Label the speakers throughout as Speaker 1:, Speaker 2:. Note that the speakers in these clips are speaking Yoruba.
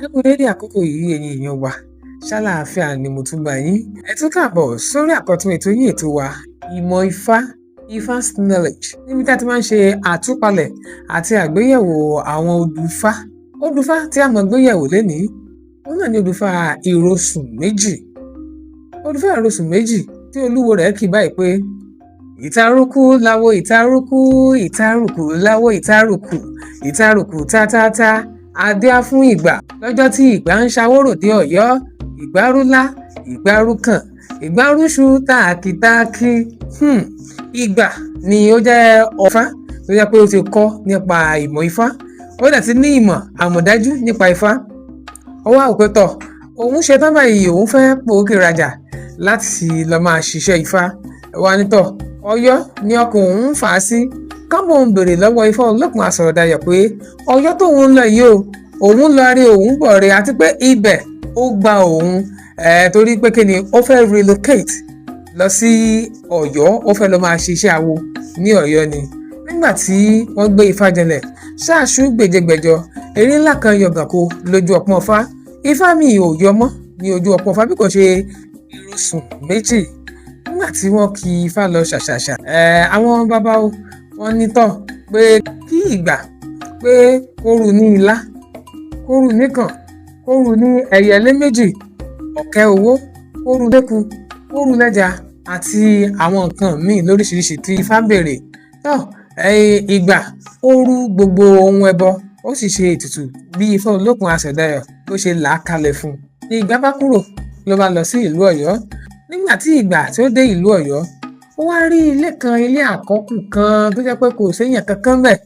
Speaker 1: Ẹ kú dédé àkókò yìí ẹ̀yin èèyàn wa, ṣáláàfíà ni mo tún bá yín. Ẹ tún káàbọ̀ sórí àkọ́tún ètò yín ètò wa ìmọ̀ Ifá, Ifá's knowledge, níbi tí a ti máa ń ṣe àtúpalẹ̀ àti àgbéyẹ̀wò àwọn odùfá. Odùfá tí a máa gbéyẹ̀wò lénìí, òun náà ni odùfá ìrosùn méjì. Odùfá ìrosùn méjì tí olúwo rẹ̀ kì báyìí pé ìtarùkù láwo ìtarùkù, ìtarùkù láwo ìtarùkù, ìtarùkù tátátá, adíá fún ìgbà lọ́jọ́ tí ìgbà ń ṣàwòrò dé Ọ̀yọ́, ìgbárúlá, ìgbárúkàn, ìgbárúṣu táàkìtáàkì. Ìgbà ni ó jẹ́ ọ̀fá tó jẹ́ pé ó ti kọ́ nípa ìmọ̀ Ifá, ó dẹ̀ ti ní ìmọ̀ àmọ̀dájú nípa Ifá. Ó wá òpé tọ̀, òun ṣe tán báyìí, òun fẹ́ pòókè rajà láti lọ máa ṣiṣẹ́ Ifá. Wá nítọ̀, Ọ̀yọ́ ni ọkàn òun ń fà á sí. Kábọ̀ ń bèrè lọ́wọ́ Ifá Olókun Àsọ̀rọ̀dayọ̀ pé Ọ̀yọ́ tóun ń lọ yìí o, òun lọ rí òun bọ̀ rí, àti pé ibẹ̀ ó gba òun torí pé kí ni ó fẹ́ relocate lọ sí Ọ̀yọ́, ó fẹ́ lọ máa ṣiṣẹ́ awo ní Ọ̀yọ́ ni. Nígbà tí wọ́n gbé Ifá jẹlẹ̀, ṣáàṣù gbèjègbèjọ, eré ńlá kan yọgànkó lójú ọpọ́n Ifá. Ifá mi ò yọ mọ́ ní ojú ọpọ́n Ifá bí kò ṣe ìrosùn méjì. Nígbà tí wọ́n kí Ifá lọ ṣàṣàṣà, àwọn bàbá wọn ní tọ̀ pé kí ìgbà pé kóru ní ilá, kóru níkàn, kóru ní ẹ̀yẹlé méjì, ọ̀kẹ́ owó, kóru lẹ́kù, kóru lẹ́jà àti àwọn nǹkan míì lóríṣiríṣi tí Ifá béèrè. Tọ́ ìgbà ó rú gbogbo ohun ẹbọ, ó sì ṣe ètùtù bí Ifá Olókun Àsọ̀rọ̀dayọ̀ bó ṣe là á kalẹ̀ fún un. Ní ìgbà bá kúrò ló bá lọ sí ìlú Ọ̀yọ́. Nígbà tí ìgbà tí ó dé ìlú Ọ̀yọ́, ó wá rí ilé kan, ilé àkọ́kù kan tó jẹ́ pé kò séèyàn kankan bẹ̀,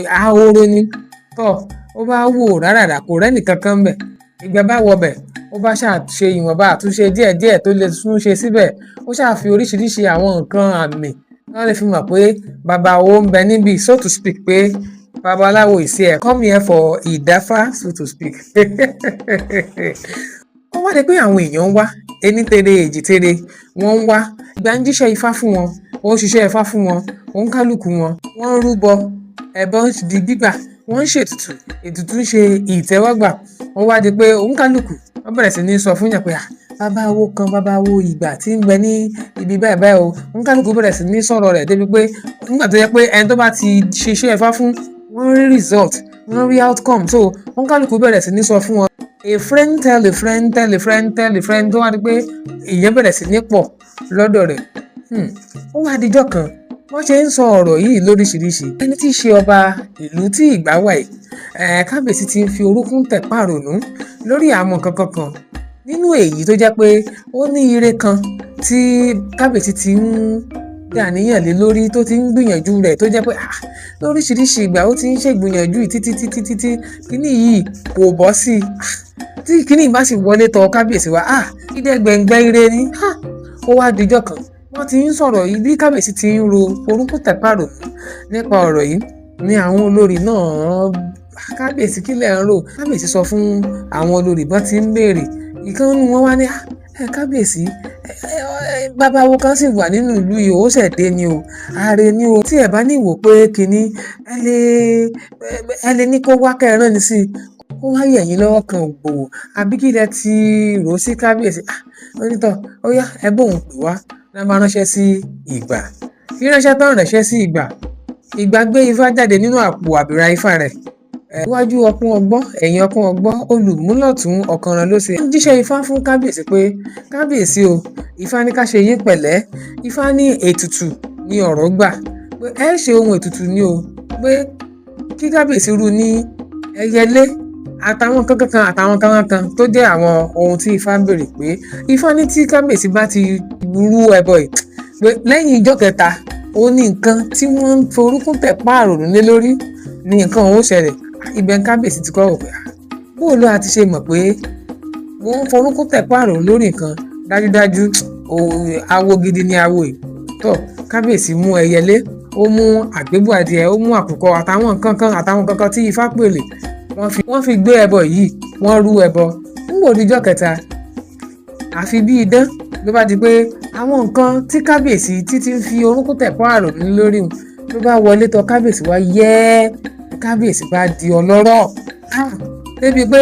Speaker 1: ahoro ni. Tọ́ ó bá wò rárá kò rẹ́nì kankan bẹ̀. Ìgbà bá wọ bẹ̀, ó bá ṣàṣe ìwọ̀nba àtúnṣe díẹ̀díẹ̀ tó lè tún ṣe síbẹ̀. Ó ṣàfi oríṣiríṣi àwọn nǹkan àmì wọ́n lè fi mọ̀ pé babawo ń bẹ níbí, so to speak, pé babaláwo is here, come here for ìdáfá, so to speak. Ó wá dé pé àwọn èèyàn ń wá, ení tere èjì tere, wọ́n ń wá. Ìgbà ń jíṣẹ́ Ifá fún wọn, ó ń ṣiṣẹ́ Ifá fún wọn, ó ń kálukú wọn, wọ́n ń rúbọ, ẹbọ di gbígbà, wọ́n ń ṣètùtù, ètùtù ń ṣe ìtẹ́wọ́gbà. Ó wá di pé òun kálukú wọ́n bẹ̀rẹ̀ sí ní sọ fún yàn pé babawo kan, babawo ìgbà tí ń bẹ ní ibi báyìí báyìí o. Òun kálukú bẹ̀rẹ̀ sí ní sọ̀rọ̀ rẹ̀ débi pé nígbà tó yẹ pé ẹni tó bá ti ṣiṣẹ́ Ifá fún, wọ́n rí result, wọ́n rí outcome. So òun kálukú bẹ̀rẹ̀ sí ní sọ fún wọn. A friend tell a friend tell a friend tell a friend, tó wá di pé ìyẹn bẹ̀rẹ̀ sí ní pọ̀ lọ́dọ̀ rẹ̀. Ó wá dijọ́ kan wọ́n ṣe ń sọ ọ̀rọ̀ yìí lóríṣiríṣi. Ẹni tí í ṣe ọba ìlú tí ìgbà wà yìí, kábíyèsí ti ń fi orúnkún tẹ̀ pàrònú lórí àwọn nǹkan kankan nínú èyí tó jẹ́ pé ó ní ire kan tí kábíyèsí ti ń dàníyàn lé lórí, tó ti ń gbìyànjú rẹ̀, tó jẹ́ pé lóríṣiríṣi ìgbà ó ti ń ṣègbìyànjú títí kíní yìí kò bọ́ sí i. Tí kíní bá sì wọlé tọ̀ kábíyèsí wa, ìdẹ́gbẹ̀ngbẹ́ ire ni. Ó wá dijọ́ kan wọ́n ti ń sọ̀rọ̀ yìí bí kábíyèsí ti ń ro orúnkún tẹ̀ pàrònú nípa ọ̀rọ̀ yìí ni àwọn olórí náà, kábíyèsí kílẹ̀ ń rò. Kábíyèsí sọ fún àwọn olórí bọ́n ti ń béèrè. Ìkan nínú wọn wá ní kábíyèsí, babawo kan sì wà nínú ìlú yìí, ó ṣẹ̀dé ni o, ààrẹ ni o. Tí ẹ bá ní ìwò pé kíní ẹ lè ní kó wá kẹrán ni sí i, kó wá yẹ̀yìn lọ́wọ́ kan ògbòwò, àbí kí lẹ ti rò sí kábíyèsí. Onítọ̀ ó yá ẹ bóun pè wá. Wọ́n máa ránṣẹ́ sí ìgbà. Ríránṣẹ́ tó ń ránṣẹ́ sí ìgbà, ìgbà gbé Ifá jáde nínú àpò àbìrà Ifá rẹ̀. Iwájú ọpọ́n ọgbọ́n, ẹ̀yìn ọpọ́n ọgbọ́n, olùmúlọ̀tún ọ̀kanran ló ṣe. Ó jíṣẹ́ Ifá fún kábíyèsí pé kábíyèsí o, Ifá ní ká ṣe yín pẹ̀lẹ́. Ifá ní ètùtù ní ọ̀rọ̀ gbà, pé ẹ ṣe ohun ètùtù ni o, pé kí kábíyèsí rú ní ẹyẹlé àtàwọn kankan àtàwọn kankan tó jẹ́ àwọn ohun tí Ifá ń béèrè. Pé Ifá ní tí kábíyèsí bá ti rú ẹbọ yìí, pé lẹ́yìn ìjọ́ kẹta ó ní nǹkan tí wọ́n ń forúkún tẹ̀ pààrònú lé lórí ní nǹkan ó ṣẹlẹ̀. Ibẹ̀ kábíyèsí ti kọ́ wò pé bóò ló àti ṣe mọ̀ pé wọ́n ń forúkún tẹ̀ pààrònú lórí nǹkan, dájúdájú awo gidi ni awo yìí. Tọ́ kábíyèsí mú ẹyẹlé, ó mú àgbébù adìẹ, ó mú àkùkọ àtàwọn kankan tí Ifá pèlè. Wọ́n fi gbé ẹbọ yìí, wọ́n rú ẹbọ. Nígbà òdìjọ́ kẹta, àfi bí idán ló bá di pé àwọn nǹkan tí kábíyèsí títí ń fi orúnkún tẹ̀ pààrònú lórí ló bá wọlé tọ̀ kábíyèsí wá, kábíyèsí bá di ọlọ́rọ̀. débi pé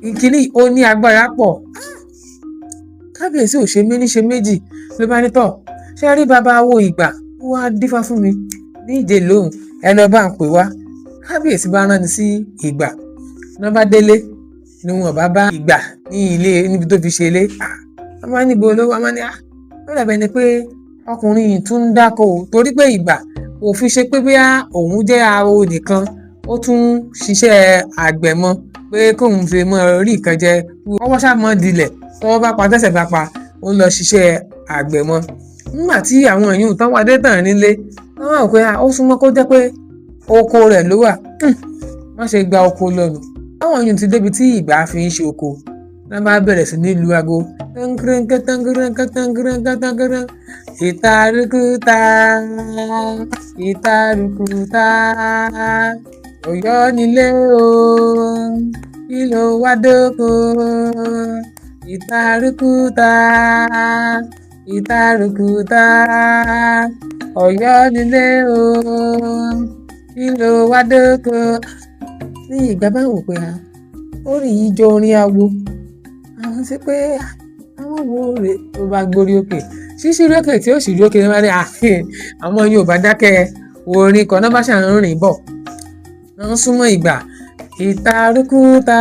Speaker 1: ìkíní ó ní agbára pọ̀. Kábíyèsí ò ṣe méní ṣe méjì ló bá ní tọ̀, ṣé rí bàbá wo ìgbà ó wá dífá fún mi ní ìdè lóhùn, ẹ lọ bá ń pè wá. Kábíyèsí bá rán ni sí ìgbà, ní wọ́n bá délé ni wọn bá ìgbà ní ilé níbi tó fi ṣe ilé. Wọ́n máa níbo ló wá, wọ́n ní ó dàbẹ̀ ni pé ọkùnrin yìí tún ń dáko, torí pé ìgbà kò fi ṣe pé bóyá òun jẹ́ aro nìkan, ó tún ṣiṣẹ́ àgbẹ̀ mọ́ pé kóun fi mọ rí nǹkan jẹ, ọwọ́ ṣáà mọ́ dilẹ̀ tọ́wọ́ bá pa tẹ́sẹ̀ bá pa, ó ń lọ ṣiṣẹ́ àgbẹ̀ mọ́. Nígbà tí àwọn èèyàn tán wá dé tàn nílé, wọ́n wá pé ó súnmọ́ kó jẹ́ pé oko rẹ̀ ló wà, má ṣe gba oko lọ́nu. Àwọn èèyàn ti débi tí ìgbà fi ń ṣe oko, wọ́n bá bẹ̀rẹ̀ sí ní lu aago ìtàrúkúta ìtàrúkúta Ọ̀yọ́ nílé o, kí ló wá dóko, ìtàrúkúta ìtàrúkúta Ọ̀yọ́ nílé o, kí ló wá dóko. Ní ìgbà bá wò pé orin yìí jọ orin awo, àwọn sí pé àwọn wo rè tó bá gbórí òkè, ṣíṣí lókè tí ó sì lókè ní wọ́n ní àwọn Yorùbá dákẹ́ orin kan náà bá ṣàrìn bọ̀. Wọ́n súnmọ́ ìgbà ìtàrúkúta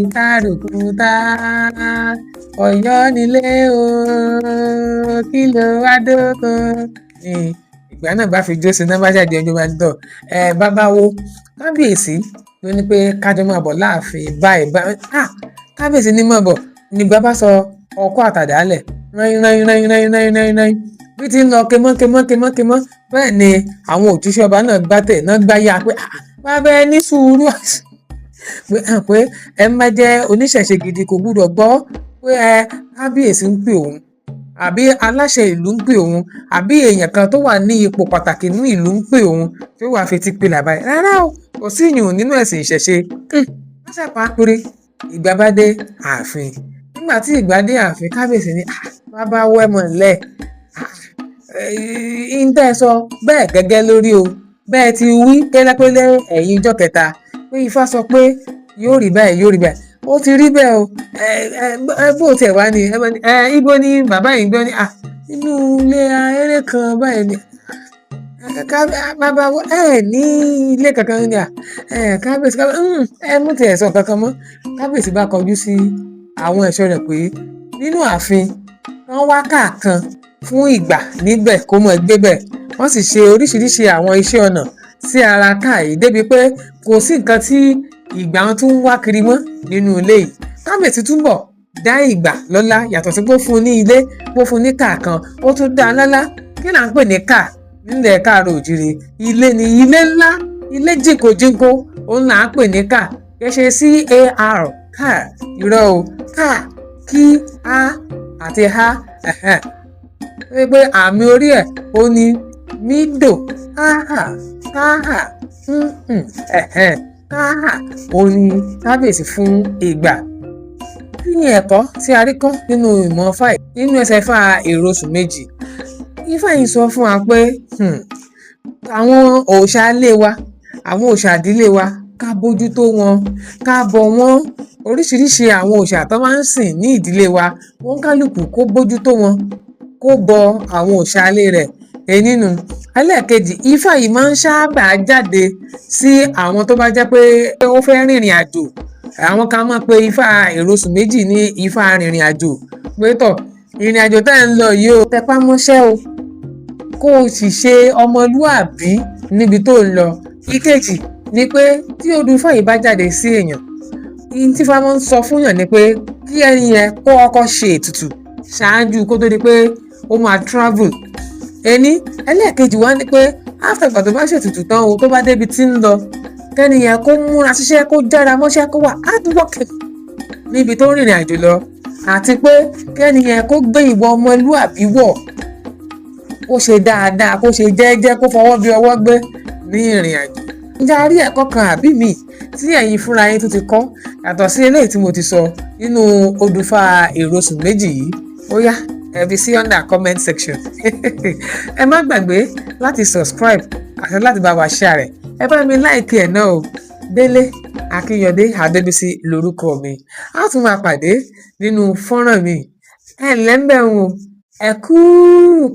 Speaker 1: ìtàrúkúta Ọ̀yọ́ nílé o, kí ló wá dóko. Ìgbà náà bá fi jó sí náà bá jáde ọjọ́ bá dọ̀ bàbá wo kábíyèsí ló ní pé kájọ máa bọ̀ láàfin báyìí kábíyèsí ní máa bọ̀ nígbà bá sọ ọkọ́ àtàdálẹ̀ ráyìn bí ti ń lọ kemọ́ bẹ́ẹ̀ ni àwọn òjíṣẹ́ ọba náà gbátẹ̀ náà gbáyà pé bàbá ẹ ní sùúrù pé ẹ má jẹ́ oníṣẹ̀ṣe gidi kò gbúdọ̀ gbọ́ pé kábíyèsí ń pè òun àbí aláṣẹ ìlú ń pè òun àbí èèyàn kan tó wà ní ipò pàtàkì nínú ìlú ń pè òun tó wà fi ti pe làbáyé. Rárá o, kò sí ìyún nínú ẹ̀sìn ìṣẹ̀ṣe. Wọ́n ṣàpá péré ìgbà bá dé ààfin. Nígbà tí ìgbà dé ààfin, kábíyèsí ní bàbá wẹ́mọ̀ ńlẹ̀ ìǹtẹ́ sọ bẹ́ẹ̀ gẹ́gẹ́ lórí o, bẹ́ẹ̀ ti wí pẹ́lẹ́pẹ́lẹ́ ẹ̀yìn ìjọ kẹta pé Ifá sọ pé yóò rí báyìí yóò rí báyìí, ó ti rí bẹ́ẹ̀ o. Bó tiẹ̀ wá ní ibo ni bàbá yìí gbọ́ ní inú ilé ahéré kan báyìí ni bàbá ní ilé kankan ní kábíyèsí mú tiẹ̀ sọ kankan mọ́. Kábíyèsí bá kọjú sí àwọn ẹ̀ṣọ́ rẹ̀ pé nínú ààfin wọ́n wá káàkan fún ìgbà níbẹ̀ kó mọ̀ gbé bẹ̀, wọ́n sì ṣe oríṣiríṣi àwọn iṣẹ́ ọnà sí ara káàyè débi pé kò sí nǹkan tí ìgbà wọn tún wá kiri mọ́ nínú ilé yìí. Kábíyèsí túbọ̀ dá ìgbà lọ́lá yàtọ̀ sí pé fún ní ilé, pé fún ní káà kan, ó tún dá lọ́lá. Kí là ń pè ní káà nílẹ̀ Káàárọ̀ Oòjíire? Ilé ni ilé ńlá, ilé jìnkojìnko, òun là ń pè ní káà. Kẹ́ṣe CAR káà, irọ́ o, káà kí a àti ha pé àmì orí ẹ̀ ó ní mídò káà ó ní kábíyèsí fún ìgbà. Kí ni ẹ̀kọ́ tí a rí kọ́ nínú ìmọ̀ Ifá nínú ẹsẹ̀ Ifá Èrosùn méjì? Ifá yìí sọ fún wa pé àwọn òòṣà ilé wa, àwọn òòṣà ìdílé wa, ká bójútó wọn, ká bọ̀ wọ́n. Oríṣiríṣi àwọn òòṣà tó máa ń sìn ní ìdílé wa, wọ́n kálukú kó bójútó wọn, kó bọ àwọn òòṣà ilé rẹ̀. Nínú ẹlẹ́ẹ̀kejì, Ifá yìí máa ń sábà jáde sí àwọn tó bá jẹ́ pé ó fẹ́ rìnrìn àjò. Àwọn kan máa pe Ifá Èrosùn méjì ní Ifá rìnrìn àjò, pé tọ̀ ìrìn àjò tá ẹ̀ ń lọ yìí o, tẹpá mọ́ṣẹ́ o, kó o sì ṣe ọmọlúàbí níbi tó ń lọ. Ìkejì ni pé tí odù Ifá yìí bá jáde sí èèyàn, tí Ifá máa ń sọ fún yàn ni pé kí ẹni yẹn kó ọkọ̀ ṣe ètùtù ṣáájú kó tó di pé ó máa travel. Ẹlẹ́ẹ̀kejì wá ní pé after ìgbà tó bá ṣètùtù tán o, tó bá débi tí ń lọ, kẹ́ni yẹn kó múra ṣiṣẹ́, kó jára mọ́ṣẹ́, kó wà hard working níbi tó ń rìnrìn àjò lọ, àti pé kẹ́ni yẹn kó gbé ìwọ ọmọlúàbí wọ̀, kó ṣe dáadáa, kó ṣe jẹ́jẹ́, kó fọwọ́ bí ọwọ́ gbé ní ìrìn àjò. Ǹjẹ́ a rí ẹ̀kọ́ kan àbí mi tí ẹ̀yin fúnra yín tó ti kọ́ yàtọ̀ sí eléyìí tí mo ti sọ nínú odù Ifá Èrosùn méjì yìí? Ó yá, ẹ fi sí under comment section. Ẹ má gbàgbé láti subscribe àti láti bá wa share rẹ̀. Ẹ bá mi like ẹ̀ náà o. Délé Akínyọdé Adébísí lorúkọ mi. A tún máa pàdé nínú fọ́nrán mi. Ẹ ǹlẹ́ ń bẹ̀ ń o, ẹ kú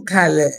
Speaker 1: kalẹ̀.